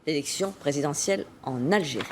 l'élection présidentielle en Algérie.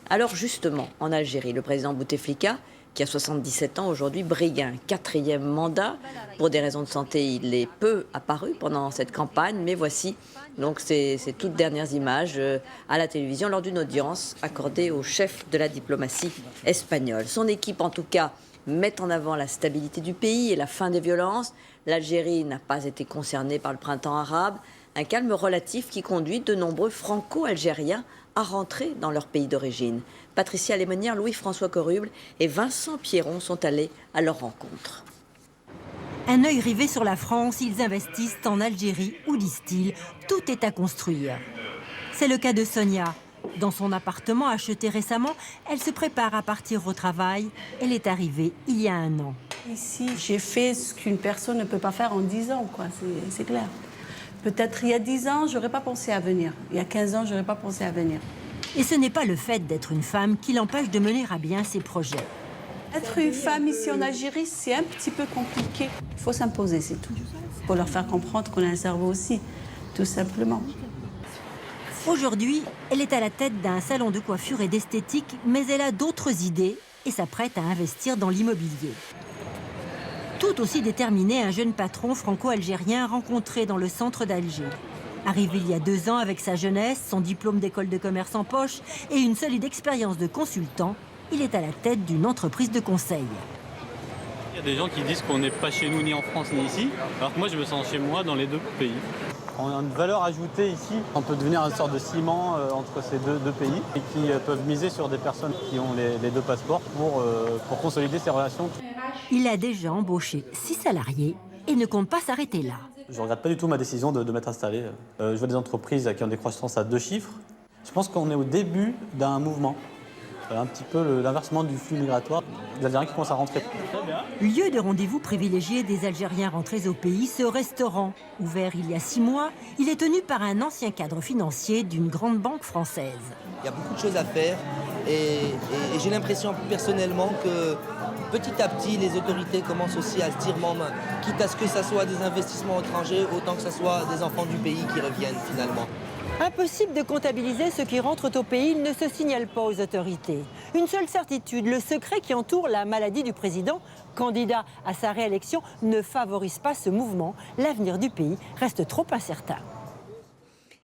Alors justement, en Algérie, le président Bouteflika, qui a 77 ans aujourd'hui, brigue un 4e mandat. Pour des raisons de santé, il est peu apparu pendant cette campagne, mais voici donc ces toutes dernières images à la télévision lors d'une audience accordée au chef de la diplomatie espagnole. Son équipe, en tout cas, met en avant la stabilité du pays et la fin des violences. L'Algérie n'a pas été concernée par le printemps arabe, un calme relatif qui conduit de nombreux franco-algériens à rentrer dans leur pays d'origine. Patricia Lémonière, Louis-François Coruble et Vincent Pierron sont allés à leur rencontre. Un œil rivé sur la France, ils investissent en Algérie où, disent-ils, tout est à construire. C'est le cas de Sonia. Dans son appartement acheté récemment, elle se prépare à partir au travail. Elle est arrivée il y a 1 an. Ici, j'ai fait ce qu'une personne ne peut pas faire en 10 ans, quoi. C'est clair. Peut-être il y a 10 ans, je n'aurais pas pensé à venir. Il y a 15 ans, je n'aurais pas pensé à venir. Et ce n'est pas le fait d'être une femme qui l'empêche de mener à bien ses projets. Être une femme ici en Algérie, c'est un petit peu compliqué. Il faut s'imposer, c'est tout. Il faut leur faire comprendre qu'on a un cerveau aussi, tout simplement. Aujourd'hui, elle est à la tête d'un salon de coiffure et d'esthétique, mais elle a d'autres idées et s'apprête à investir dans l'immobilier. Tout aussi déterminé, un jeune patron franco-algérien rencontré dans le centre d'Alger. Arrivé il y a 2 ans avec sa jeunesse, son diplôme d'école de commerce en poche et une solide expérience de consultant, il est à la tête d'une entreprise de conseil. Il y a des gens qui disent qu'on n'est pas chez nous ni en France ni ici, alors que moi je me sens chez moi dans les 2 pays. On a une valeur ajoutée ici, on peut devenir une sorte de ciment entre ces deux pays et qui peuvent miser sur des personnes qui ont les 2 passeports pour consolider ces relations. Il a déjà embauché 6 salariés et ne compte pas s'arrêter là. Je ne regrette pas du tout ma décision de m'être installé. Je vois des entreprises qui ont des croissances à 2 chiffres. Je pense qu'on est au début d'un mouvement. Un petit peu l'inversement du flux migratoire. Les Algériens qui commencent à rentrer. Lieu de rendez-vous privilégié des Algériens rentrés au pays, ce restaurant. Ouvert il y a 6 mois, il est tenu par un ancien cadre financier d'une grande banque française. Il y a beaucoup de choses à faire et j'ai l'impression personnellement que petit à petit, les autorités commencent aussi à se tirer en main. Quitte à ce que ce soit des investissements étrangers, autant que ce soit des enfants du pays qui reviennent finalement. Impossible de comptabiliser ceux qui rentrent au pays, ils ne se signalent pas aux autorités. Une seule certitude, le secret qui entoure la maladie du président, candidat à sa réélection, ne favorise pas ce mouvement. L'avenir du pays reste trop incertain.